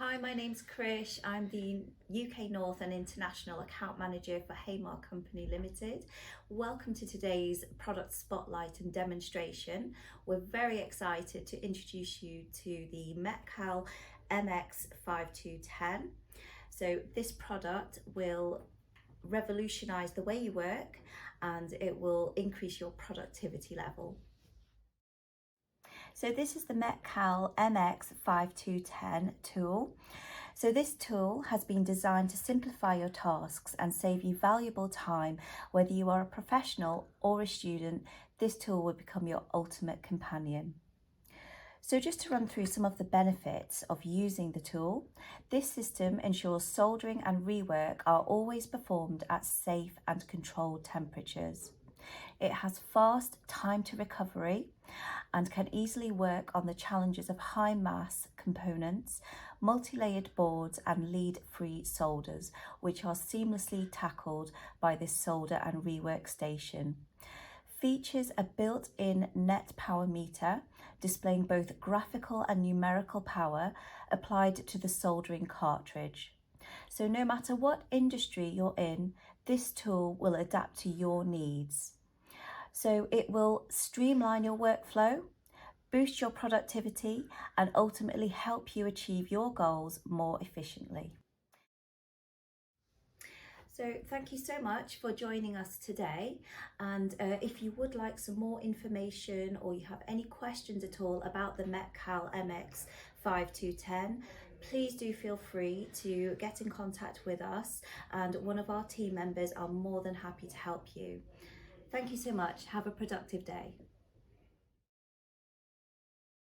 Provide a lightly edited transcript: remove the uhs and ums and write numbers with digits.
Hi, my name's Krish. I'm the UK North and International Account Manager for Haymar Company Limited. Welcome to today's product spotlight and demonstration. We're very excited to introduce you to the Metcal MX-5210. So this product will revolutionize the way you work and it will increase your productivity level. So this is the Metcal MX-5210 tool. So this tool has been designed to simplify your tasks and save you valuable time. Whether you are a professional or a student, this tool will become your ultimate companion. So just to run through some of the benefits of using the tool, this system ensures soldering and rework are always performed at safe and controlled temperatures. It has fast time to recovery and can easily work on the challenges of high mass components, multi-layered boards and lead-free solders, which are seamlessly tackled by this solder and rework station. Features a built-in net power meter, displaying both graphical and numerical power applied to the soldering cartridge. So no matter what industry you're in, this tool will adapt to your needs. So it will streamline your workflow, boost your productivity, and ultimately help you achieve your goals more efficiently. So thank you so much for joining us today. And if you would like some more information or you have any questions at all about the Metcal MX-5210, please do feel free to get in contact with us and one of our team members are more than happy to help you. Thank you so much. Have a productive day.